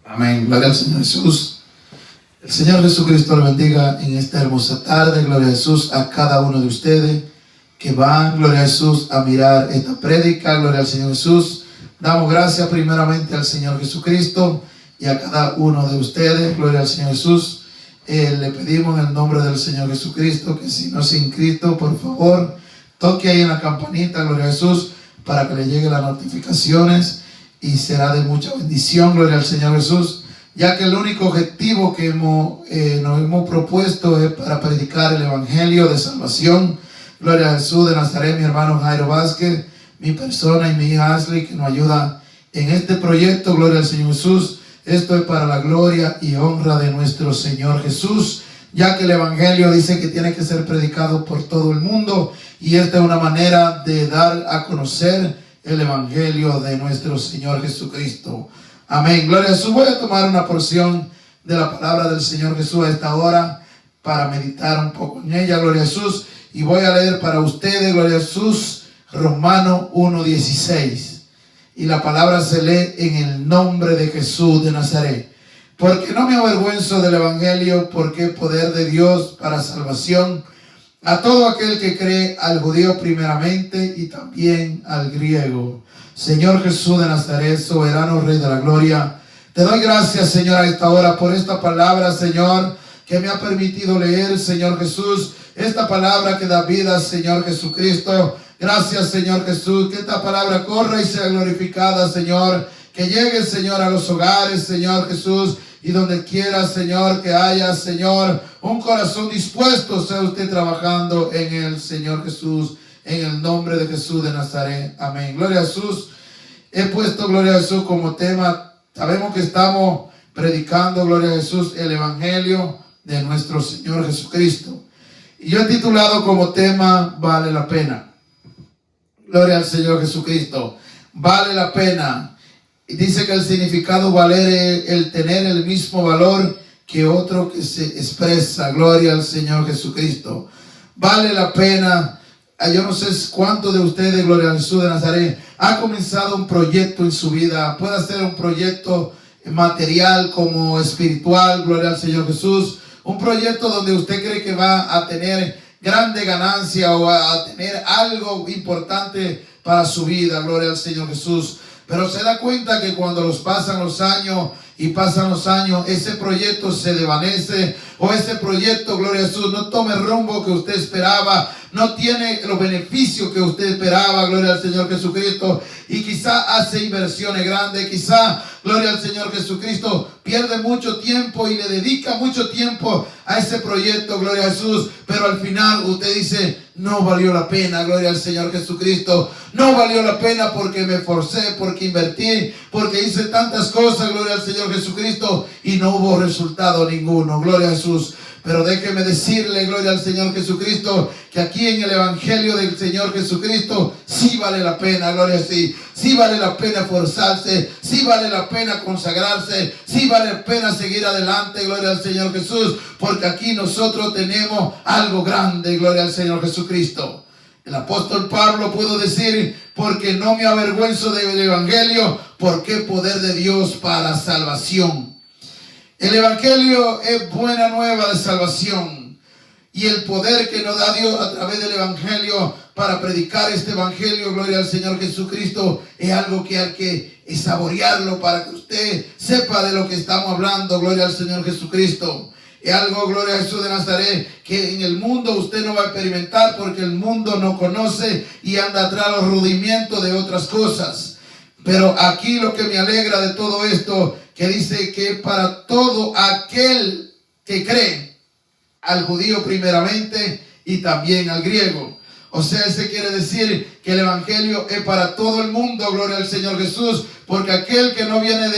Amén. Gloria al Señor Jesús. El Señor Jesucristo le bendiga en esta hermosa tarde. Gloria a Jesús a cada uno de ustedes que van, gloria a Jesús, a mirar esta prédica. Gloria al Señor Jesús. Damos gracias primeramente al Señor Jesucristo y a cada uno de ustedes. Gloria al Señor Jesús. Le pedimos en el nombre del Señor Jesucristo que si no es inscrito, por favor, toque ahí en la campanita, gloria a Jesús, para que le lleguen las notificaciones y será de mucha bendición, gloria al Señor Jesús, ya que el único objetivo que nos hemos propuesto es para predicar el Evangelio de salvación. Gloria a Jesús de Nazaret, mi hermano Jairo Vázquez, mi persona y mi hija Ashley, que nos ayuda en este proyecto. Gloria al Señor Jesús. Esto es para la gloria y honra de nuestro Señor Jesús, ya que el Evangelio dice que tiene que ser predicado por todo el mundo, y esta es una manera de dar a conocer el Evangelio de nuestro Señor Jesucristo. Amén. Gloria a Jesús. Voy a tomar una porción de la palabra del Señor Jesús a esta hora para meditar un poco en ella. Gloria a Jesús. Y voy a leer para ustedes, gloria a Jesús, Romanos 1:16. Y la palabra se lee en el nombre de Jesús de Nazaret. Porque no me avergüenzo del Evangelio, porque es poder de Dios para salvación a todo aquel que cree, al judío primeramente y también al griego. Señor Jesús de Nazaret, soberano Rey de la gloria, te doy gracias, Señor, a esta hora por esta palabra, Señor, que me ha permitido leer, Señor Jesús, esta palabra que da vida, Señor Jesucristo. Gracias, Señor Jesús, que esta palabra corra y sea glorificada, Señor, que llegue, Señor, a los hogares, Señor Jesús, y donde quiera, Señor, que haya, Señor, un corazón dispuesto, sea usted trabajando en el Señor Jesús, en el nombre de Jesús de Nazaret. Amén. Gloria a Jesús. He puesto, gloria a Jesús, como tema. Sabemos que estamos predicando, gloria a Jesús, el Evangelio de nuestro Señor Jesucristo. Y yo he titulado como tema, vale la pena. Gloria al Señor Jesucristo. Vale la pena. Y dice que el significado valer es el tener el mismo valor que otro que se expresa. Gloria al Señor Jesucristo. Vale la pena. Yo no sé cuántos de ustedes, gloria al Jesús de Nazaret, ha comenzado un proyecto en su vida. Puede ser un proyecto material como espiritual. Gloria al Señor Jesús. Un proyecto donde usted cree que va a tener grande ganancia o a tener algo importante para su vida. Gloria al Señor Jesús. Pero se da cuenta que cuando pasan los años, ese proyecto se desvanece, o ese proyecto, gloria a Jesús, no toma el rumbo que usted esperaba, no tiene los beneficios que usted esperaba, gloria al Señor Jesucristo, y quizá hace inversiones grandes, quizá, gloria al Señor Jesucristo, pierde mucho tiempo y le dedica mucho tiempo a ese proyecto, gloria a Jesús, pero al final usted dice, no valió la pena, gloria al Señor Jesucristo, no valió la pena porque me esforcé, porque invertí, porque hice tantas cosas, gloria al Señor Jesucristo, y no hubo resultado ninguno, gloria a Jesús. Pero déjeme decirle, gloria al Señor Jesucristo, que aquí en el Evangelio del Señor Jesucristo sí vale la pena, gloria a sí. Sí vale la pena esforzarse, sí vale la pena consagrarse, sí vale la pena seguir adelante, gloria al Señor Jesús, porque aquí nosotros tenemos algo grande, gloria al Señor Jesucristo. El apóstol Pablo pudo decir, porque no me avergüenzo del Evangelio, porque es poder de Dios para salvación. El Evangelio es buena nueva de salvación, y el poder que nos da Dios a través del Evangelio para predicar este Evangelio, gloria al Señor Jesucristo, es algo que hay que saborearlo para que usted sepa de lo que estamos hablando, gloria al Señor Jesucristo. Es algo, gloria a Jesús de Nazaret, que en el mundo usted no va a experimentar, porque el mundo no conoce y anda atrás los rudimentos de otras cosas. Pero aquí lo que me alegra de todo esto, que dice que para todo aquel que cree, al judío primeramente y también al griego. O sea, ese quiere decir que el Evangelio es para todo el mundo, gloria al Señor Jesús, porque aquel que no viene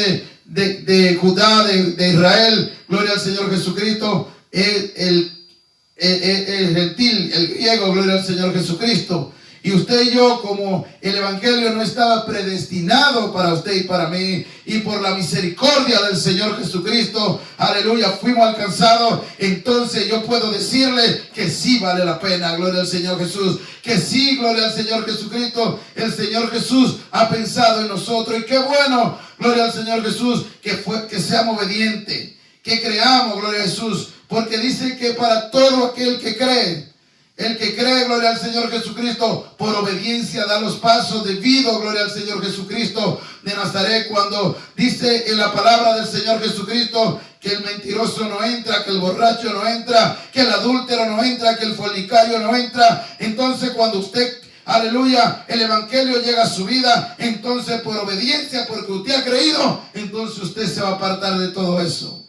de Judá, de Israel, gloria al Señor Jesucristo, es el gentil, el griego, gloria al Señor Jesucristo. Y usted y yo, como el evangelio no estaba predestinado para usted y para mí, y por la misericordia del Señor Jesucristo, aleluya, fuimos alcanzados, entonces yo puedo decirle que sí vale la pena, gloria al Señor Jesús, que sí, gloria al Señor Jesucristo, el Señor Jesús ha pensado en nosotros, y qué bueno, gloria al Señor Jesús, que seamos obedientes, que creamos, gloria a Jesús, porque dice que para todo aquel que cree, el que cree, gloria al Señor Jesucristo, por obediencia da los pasos debido, gloria al Señor Jesucristo de Nazaret, cuando dice en la palabra del Señor Jesucristo que el mentiroso no entra, que el borracho no entra, que el adúltero no entra, que el fornicario no entra. Entonces cuando usted, aleluya, el evangelio llega a su vida, entonces por obediencia, porque usted ha creído, entonces usted se va a apartar de todo eso.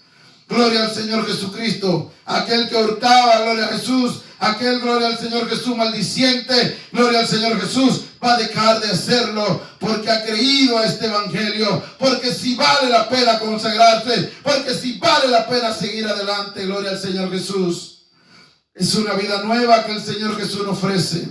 Gloria al Señor Jesucristo. Aquel que hurtaba, gloria a Jesús. Aquel, gloria al Señor Jesús, maldiciente, gloria al Señor Jesús, va a dejar de hacerlo porque ha creído a este evangelio, porque si vale la pena consagrarse, porque si vale la pena seguir adelante, gloria al Señor Jesús. Es una vida nueva que el Señor Jesús nos ofrece.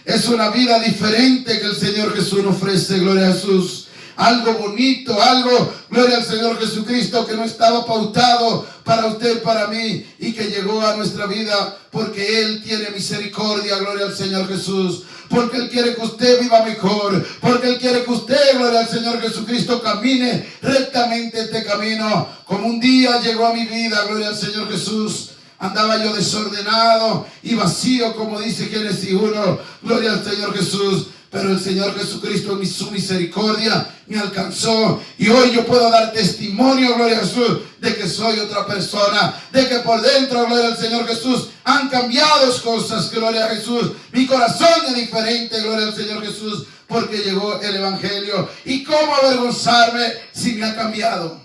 Es una vida diferente que el Señor Jesús nos ofrece, gloria a Jesús. Algo bonito, algo, gloria al Señor Jesucristo, que no estaba pautado para usted, para mí, y que llegó a nuestra vida porque Él tiene misericordia, gloria al Señor Jesús, porque Él quiere que usted viva mejor, porque Él quiere que usted, gloria al Señor Jesucristo, camine rectamente este camino, como un día llegó a mi vida, gloria al Señor Jesús. Andaba yo desordenado y vacío, como dice Génesis 1, gloria al Señor Jesús. Pero el Señor Jesucristo, su misericordia, me alcanzó. Y hoy yo puedo dar testimonio, gloria a Jesús, de que soy otra persona. De que por dentro, gloria al Señor Jesús, han cambiado cosas, gloria a Jesús. Mi corazón es diferente, gloria al Señor Jesús, porque llegó el evangelio. ¿Y cómo avergonzarme si me ha cambiado?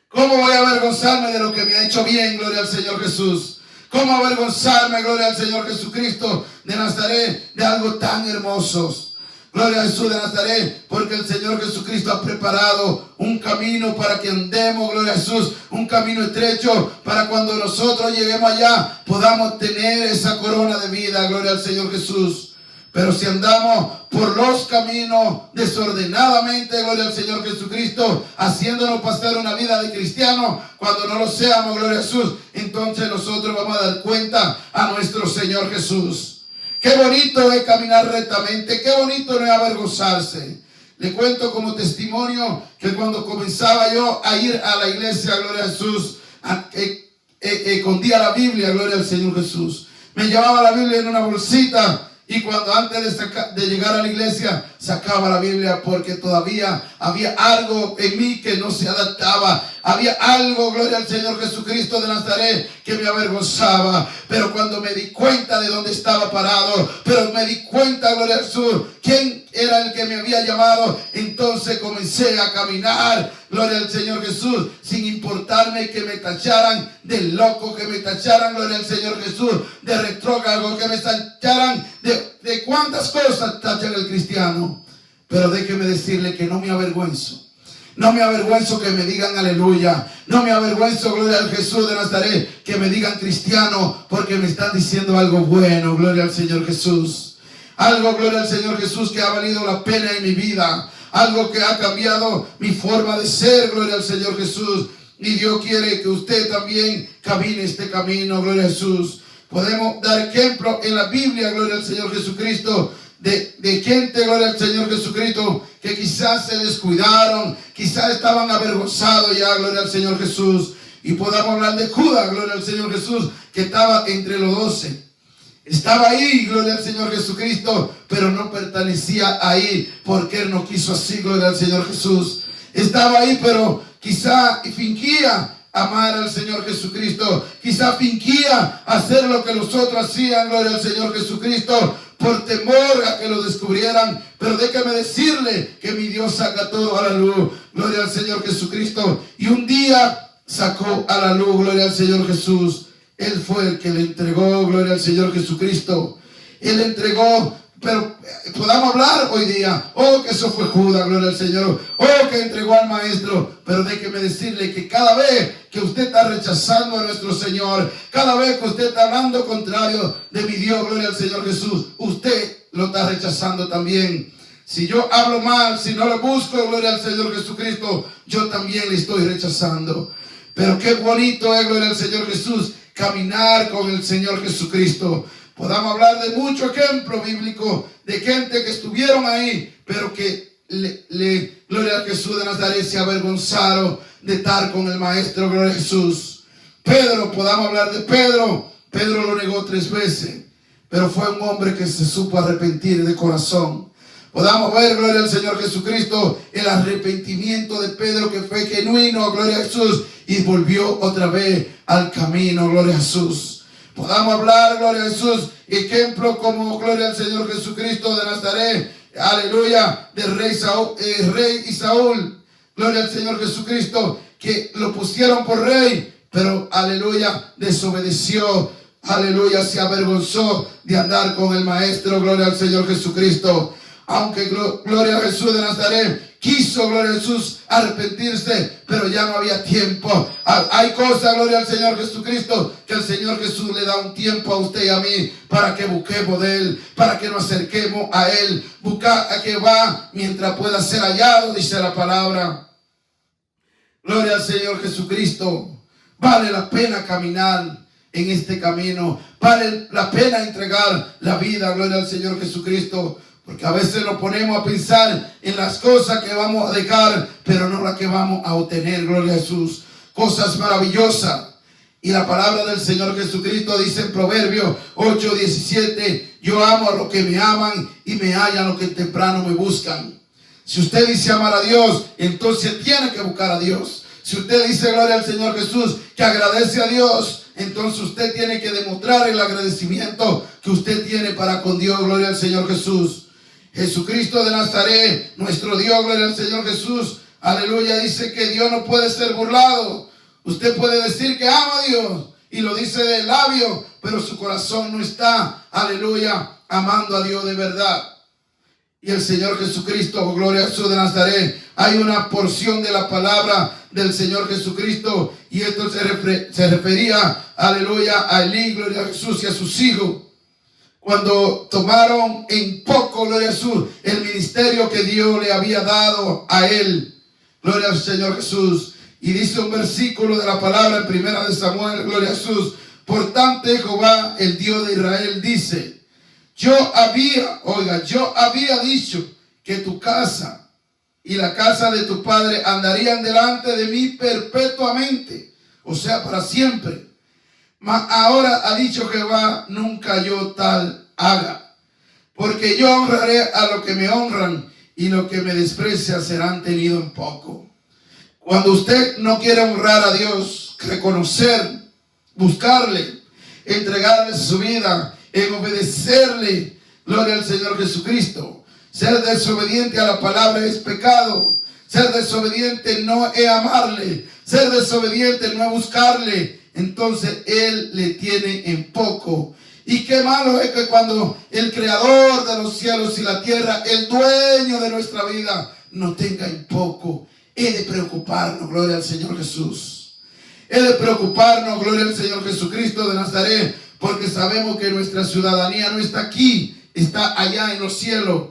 ¿Cómo voy a avergonzarme de lo que me ha hecho bien, gloria al Señor Jesús? ¿Cómo avergonzarme, gloria al Señor Jesucristo de Nazaret, de algo tan hermoso? Gloria a Jesús de Nazaret, porque el Señor Jesucristo ha preparado un camino para que andemos, gloria a Jesús, un camino estrecho para cuando nosotros lleguemos allá podamos tener esa corona de vida, gloria al Señor Jesús. Pero si andamos por los caminos desordenadamente, gloria al Señor Jesucristo, haciéndonos pasar una vida de cristiano, cuando no lo seamos, gloria a Jesús, entonces nosotros vamos a dar cuenta a nuestro Señor Jesús. Qué bonito es caminar rectamente, qué bonito no es avergonzarse. Le cuento como testimonio que cuando comenzaba yo a ir a la iglesia, gloria a Jesús, escondía la Biblia, gloria al Señor Jesús. Me llevaba la Biblia en una bolsita. Y cuando antes de llegar a la iglesia sacaba la Biblia porque todavía había algo en mí que no se adaptaba. Había algo, gloria al Señor Jesucristo de Nazaret, que me avergonzaba. Pero cuando me di cuenta de dónde estaba parado, pero me di cuenta, gloria al Jesús, quién era el que me había llamado, entonces comencé a caminar, gloria al Señor Jesús, sin importarme que me tacharan de loco, que me tacharan, gloria al Señor Jesús, de retrógrado, que me tacharan de cuántas cosas tachan el cristiano. Pero déjeme decirle que no me avergüenzo. No me avergüenzo que me digan aleluya. No me avergüenzo, gloria al Jesús de Nazaret, que me digan cristiano, porque me están diciendo algo bueno, gloria al Señor Jesús. Algo, gloria al Señor Jesús, que ha valido la pena en mi vida. Algo que ha cambiado mi forma de ser, gloria al Señor Jesús. Y Dios quiere que usted también camine este camino, gloria a Jesús. Podemos dar ejemplo en la Biblia, gloria al Señor Jesucristo, de gente, gloria al Señor Jesucristo, que quizás se descuidaron, quizás estaban avergonzados ya, gloria al Señor Jesús. Y podamos hablar de Judas, gloria al Señor Jesús, que estaba entre los 12. Estaba ahí, gloria al Señor Jesucristo, pero no pertenecía ahí porque Él no quiso así, gloria al Señor Jesús. Estaba ahí, pero quizá fingía amar al Señor Jesucristo. Quizá fingía hacer lo que los otros hacían, gloria al Señor Jesucristo, por temor a que lo descubrieran. Pero déjame decirle que mi Dios saca todo a la luz, gloria al Señor Jesucristo. Y un día sacó a la luz, gloria al Señor Jesús. Él fue el que le entregó, gloria al Señor Jesucristo. Él entregó pero podamos hablar hoy día, oh, que eso fue Judas, gloria al Señor, oh, que entregó al maestro, pero déjeme decirle que cada vez que usted está rechazando a nuestro Señor, cada vez que usted está hablando contrario de mi Dios, gloria al Señor Jesús, usted lo está rechazando también. Si yo hablo mal, si no lo busco, gloria al Señor Jesucristo, yo también le estoy rechazando. Pero qué bonito es, gloria al Señor Jesús, caminar con el Señor Jesucristo. Podamos hablar de muchos ejemplos bíblicos de gente que estuvieron ahí, pero que gloria a Jesús de Nazaret, se avergonzaron de estar con el Maestro, gloria a Jesús. Pedro, podamos hablar de Pedro. Pedro lo negó 3 veces, pero fue un hombre que se supo arrepentir de corazón. Podamos ver, gloria al Señor Jesucristo, el arrepentimiento de Pedro que fue genuino, gloria a Jesús, y volvió otra vez al camino, gloria a Jesús. Podamos hablar, gloria a Jesús, ejemplo como, gloria al Señor Jesucristo de Nazaret, aleluya, del rey Saúl, gloria al Señor Jesucristo, que lo pusieron por rey, pero, aleluya, desobedeció, aleluya, se avergonzó de andar con el Maestro, gloria al Señor Jesucristo. Aunque gloria a Jesús de Nazaret quiso, gloria a Jesús, arrepentirse, pero ya no había tiempo. Hay cosas, gloria al Señor Jesucristo, que el Señor Jesús le da un tiempo a usted y a mí para que busquemos de Él, para que nos acerquemos a Él. Busca a que va mientras pueda ser hallado, dice la palabra. Gloria al Señor Jesucristo. Vale la pena caminar en este camino. Vale la pena entregar la vida, gloria al Señor Jesucristo. Porque a veces nos ponemos a pensar en las cosas que vamos a dejar, pero no las que vamos a obtener, gloria a Jesús. Cosas maravillosas. Y la palabra del Señor Jesucristo dice en Proverbios 8:17, yo amo a los que me aman y me hallan los que temprano me buscan. Si usted dice amar a Dios, entonces tiene que buscar a Dios. Si usted dice gloria al Señor Jesús, que agradece a Dios, entonces usted tiene que demostrar el agradecimiento que usted tiene para con Dios, gloria al Señor Jesús. Jesucristo de Nazaret, nuestro Dios, gloria al Señor Jesús, aleluya, dice que Dios no puede ser burlado. Usted puede decir que ama a Dios y lo dice de labio, pero su corazón no está, aleluya, amando a Dios de verdad. Y el Señor Jesucristo, gloria a Jesús de Nazaret, hay una porción de la palabra del Señor Jesucristo, y esto se refería, aleluya, a Elí, gloria a Jesús, y a sus hijos. Cuando tomaron en poco, gloria a Jesús, el ministerio que Dios le había dado a él. Gloria al Señor Jesús. Y dice un versículo de la palabra en 1 Samuel, gloria a Jesús. Por tanto, Jehová, el Dios de Israel, dice, yo había dicho que tu casa y la casa de tu padre andarían delante de mí perpetuamente, o sea, para siempre. Mas ahora ha dicho Jehová, nunca yo tal haga. Porque yo honraré a los que me honran, y los que me desprecian serán tenidos en poco. Cuando usted no quiere honrar a Dios, reconocer, buscarle, entregarle su vida, en obedecerle, gloria al Señor Jesucristo. Ser desobediente a la palabra es pecado. Ser desobediente no es amarle. Ser desobediente no es buscarle. Entonces Él le tiene en poco. Y qué malo es que cuando el creador de los cielos y la tierra, el dueño de nuestra vida, nos tenga en poco. He de preocuparnos, gloria al Señor Jesús. He de preocuparnos, gloria al Señor Jesucristo de Nazaret, porque sabemos que nuestra ciudadanía no está aquí, está allá en los cielos.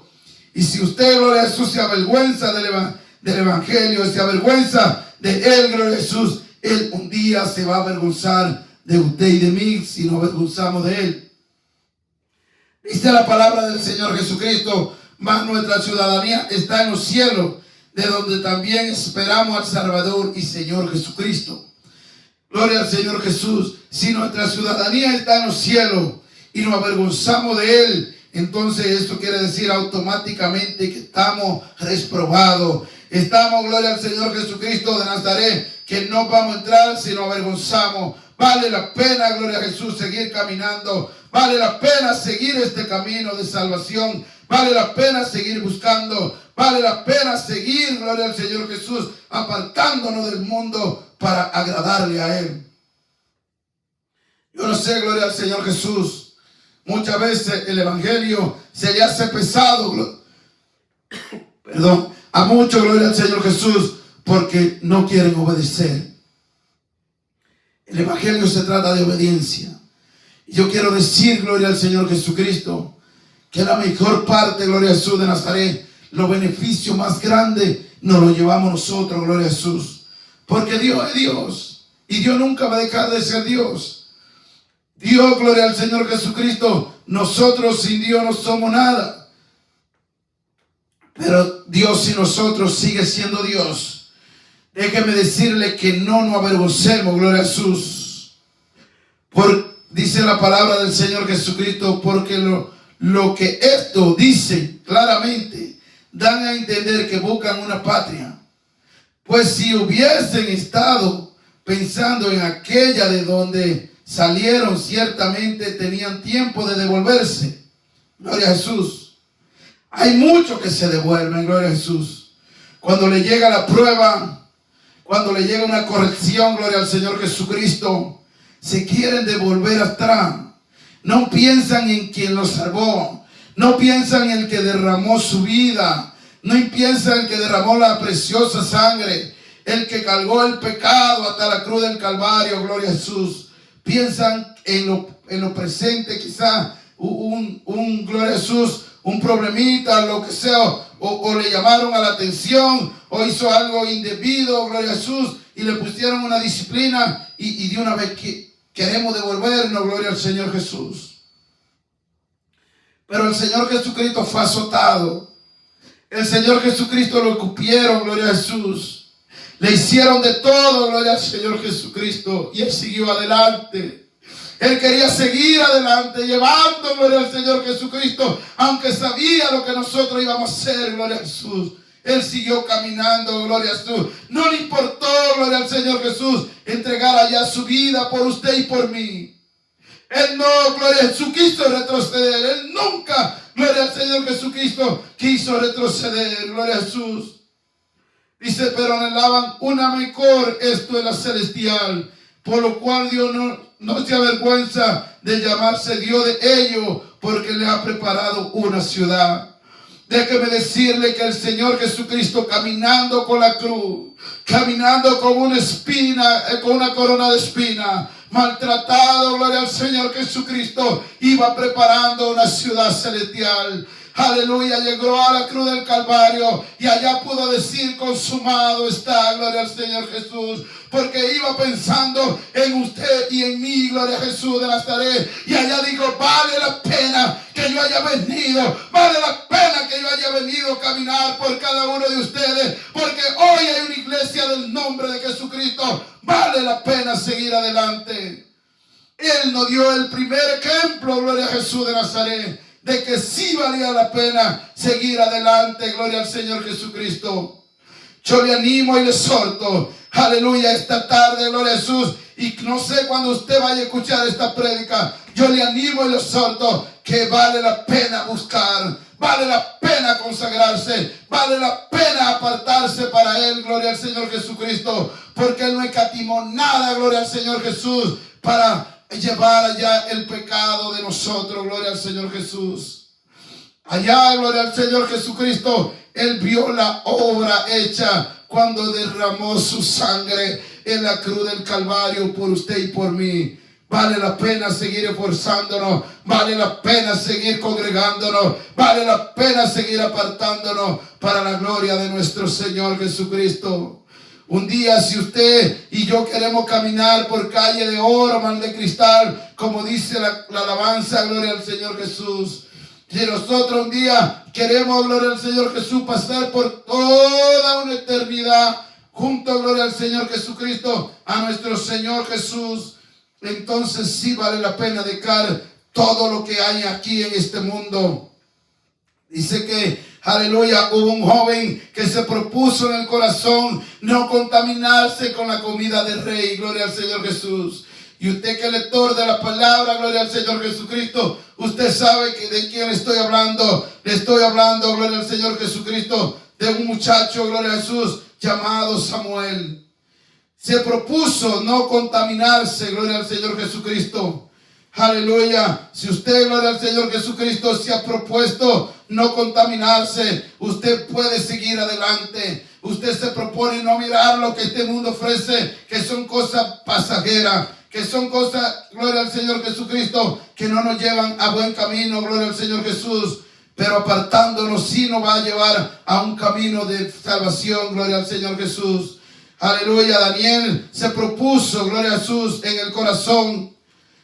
Y si usted, gloria a Jesús, se avergüenza del Evangelio, se avergüenza de Él, gloria a Jesús, Él un día se va a avergonzar de usted y de mí si nos avergonzamos de Él. Dice la palabra del Señor Jesucristo, mas nuestra ciudadanía está en los cielos, de donde también esperamos al Salvador y Señor Jesucristo. Gloria al Señor Jesús. Si nuestra ciudadanía está en los cielos y nos avergonzamos de Él, entonces esto quiere decir automáticamente que estamos reprobados. Estamos, gloria al Señor Jesucristo de Nazaret, que no vamos a entrar si nos avergonzamos. Vale la pena, gloria a Jesús, seguir caminando. Vale la pena seguir este camino de salvación. Vale la pena seguir buscando. Vale la pena seguir, gloria al Señor Jesús, apartándonos del mundo para agradarle a Él. Yo no sé, gloria al Señor Jesús. Muchas veces el evangelio se le hace pesado, perdón, a muchos, gloria al Señor Jesús, porque no quieren obedecer. El evangelio se trata de obediencia. Y yo quiero decir, gloria al Señor Jesucristo, que la mejor parte, gloria a Jesús de Nazaret, los beneficios más grandes nos los llevamos nosotros, gloria a Jesús. Porque Dios es Dios. Y Dios nunca va a dejar de ser Dios. Dios, gloria al Señor Jesucristo, nosotros sin Dios no somos nada. Pero Dios sin nosotros sigue siendo Dios. Déjeme decirle que no nos avergoncemos, gloria a Jesús. Dice la palabra del Señor Jesucristo, porque lo que esto dice claramente, dan a entender que buscan una patria. Pues si hubiesen estado pensando en aquella de donde salieron, ciertamente tenían tiempo de devolverse. Gloria a Jesús. Hay muchos que se devuelven, gloria a Jesús. Cuando le llega la prueba, cuando le llega una corrección, gloria al Señor Jesucristo, se quieren devolver atrás. No piensan en quien los salvó. No piensan en el que derramó su vida. No piensan en el que derramó la preciosa sangre. El que cargó el pecado hasta la cruz del Calvario, gloria a Jesús. Piensan en lo presente, quizá gloria a Jesús, un problemita, lo que sea, o le llamaron a la atención, o hizo algo indebido, gloria a Jesús, y le pusieron una disciplina, y de una vez queremos devolvernos, gloria al Señor Jesús. Pero el Señor Jesucristo fue azotado. El Señor Jesucristo lo escupieron, gloria a Jesús. Le hicieron de todo, gloria al Señor Jesucristo. Y Él siguió adelante. Él quería seguir adelante, llevando, gloria al Señor Jesucristo. Aunque sabía lo que nosotros íbamos a hacer, gloria a Jesús. Él siguió caminando, gloria a Jesús. No le importó, gloria al Señor Jesús, entregar allá su vida por usted y por mí. Él no, gloria a Jesús, quiso retroceder. Él nunca, gloria al Señor Jesucristo, quiso retroceder, gloria a Jesús. Dice, pero anhelaban una mejor, esto es la celestial, por lo cual Dios no se avergüenza de llamarse Dios de ellos, porque le ha preparado una ciudad. Déjeme decirle que el Señor Jesucristo, caminando con la cruz, caminando con una espina, con una corona de espina, maltratado, gloria al Señor Jesucristo, iba preparando una ciudad celestial. Aleluya, llegó a la cruz del Calvario y allá pudo decir, consumado está, gloria al Señor Jesús, porque iba pensando en usted y en mí, gloria a Jesús de Nazaret, y allá dijo, vale la pena que yo haya venido, vale la pena que yo haya venido a caminar por cada uno de ustedes, porque hoy hay una iglesia del nombre de Jesucristo, vale la pena seguir adelante. Él nos dio el primer ejemplo, gloria a Jesús de Nazaret, de que sí valía la pena seguir adelante, gloria al Señor Jesucristo. Yo le animo y le exhorto, aleluya, esta tarde, gloria a Jesús, y no sé cuándo usted vaya a escuchar esta prédica, yo le animo y le exhorto que vale la pena buscar, vale la pena consagrarse, vale la pena apartarse para Él, gloria al Señor Jesucristo, porque Él no escatimó nada, gloria al Señor Jesús, para llevar allá el pecado de nosotros, gloria al Señor Jesús. Allá, gloria al Señor Jesucristo, Él vio la obra hecha cuando derramó su sangre en la cruz del Calvario por usted y por mí. Vale la pena seguir esforzándonos, vale la pena seguir congregándonos, vale la pena seguir apartándonos para la gloria de nuestro Señor Jesucristo. Un día, si usted y yo queremos caminar por calle de oro, mar de cristal, como dice la alabanza, gloria al Señor Jesús. Si nosotros un día queremos, gloria al Señor Jesús, pasar por toda una eternidad junto, gloria al Señor Jesucristo, a nuestro Señor Jesús, entonces sí vale la pena dejar todo lo que hay aquí en este mundo. Dice que, aleluya, hubo un joven que se propuso en el corazón no contaminarse con la comida del rey, gloria al Señor Jesús. Y usted que es lector de la palabra, gloria al Señor Jesucristo, usted sabe que de quién estoy hablando. Le estoy hablando, gloria al Señor Jesucristo, de un muchacho, gloria a Jesús, llamado Samuel. Se propuso no contaminarse, gloria al Señor Jesucristo. Aleluya. Si usted, gloria al Señor Jesucristo, se ha propuesto no contaminarse, usted puede seguir adelante. Usted se propone no mirar lo que este mundo ofrece, que son cosas pasajeras, que son cosas, gloria al Señor Jesucristo, que no nos llevan a buen camino, gloria al Señor Jesús. Pero apartándonos sí nos va a llevar a un camino de salvación, gloria al Señor Jesús. Aleluya. Daniel se propuso, gloria a Jesús, en el corazón.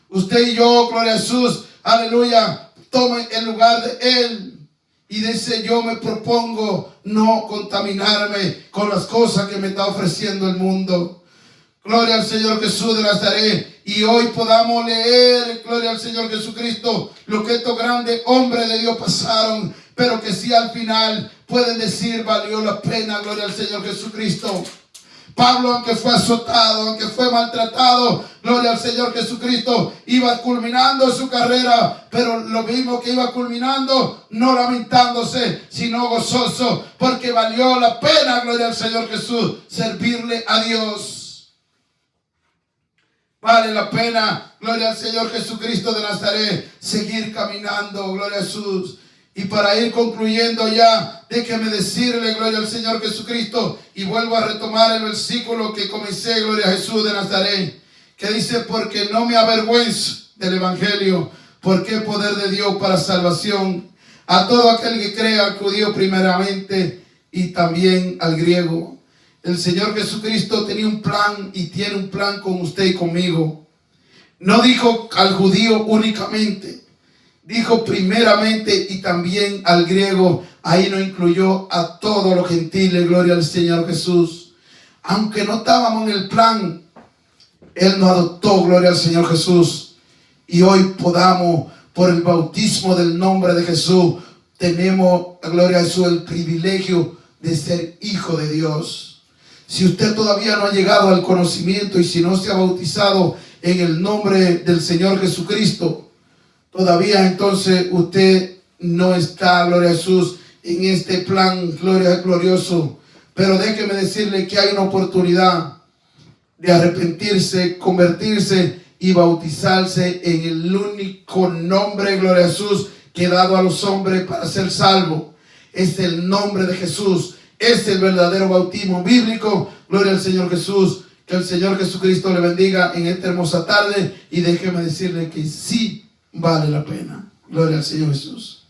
Usted y yo, gloria a Jesús, aleluya, tomen el lugar de Él. Y dice, yo me propongo no contaminarme con las cosas que me está ofreciendo el mundo. Gloria al Señor Jesús de Nazaret. Y hoy podamos leer, gloria al Señor Jesucristo, lo que estos grandes hombres de Dios pasaron. Pero que sí al final pueden decir, valió la pena, gloria al Señor Jesucristo. Pablo, aunque fue azotado, aunque fue maltratado, gloria al Señor Jesucristo, iba culminando su carrera, pero lo mismo que iba culminando, no lamentándose, sino gozoso, porque valió la pena, gloria al Señor Jesús, servirle a Dios. Vale la pena, gloria al Señor Jesucristo de Nazaret, seguir caminando, gloria a Jesús. Y para ir concluyendo ya, déjeme decirle, gloria al Señor Jesucristo, y vuelvo a retomar el versículo que comencé, gloria a Jesús de Nazaret, que dice, porque no me avergüenzo del Evangelio, porque es poder de Dios para salvación a todo aquel que crea, al judío primeramente y también al griego. El Señor Jesucristo tenía un plan y tiene un plan con usted y conmigo. No dijo al judío únicamente. Dijo primeramente y también al griego. Ahí no incluyó a todos los gentiles, gloria al Señor Jesús. Aunque no estábamos en el plan, Él nos adoptó, gloria al Señor Jesús. Y hoy podamos, por el bautismo del nombre de Jesús, tenemos, gloria a Jesús, el privilegio de ser hijo de Dios. Si usted todavía no ha llegado al conocimiento y si no se ha bautizado en el nombre del Señor Jesucristo, todavía entonces usted no está, gloria a Jesús, en este plan glorioso. Pero déjeme decirle que hay una oportunidad de arrepentirse, convertirse y bautizarse en el único nombre, gloria a Jesús, que ha dado a los hombres para ser salvos. Es el nombre de Jesús. Es el verdadero bautismo bíblico. Gloria al Señor Jesús. Que el Señor Jesucristo le bendiga en esta hermosa tarde. Y déjeme decirle que sí vale la pena. Gloria al Señor Jesús.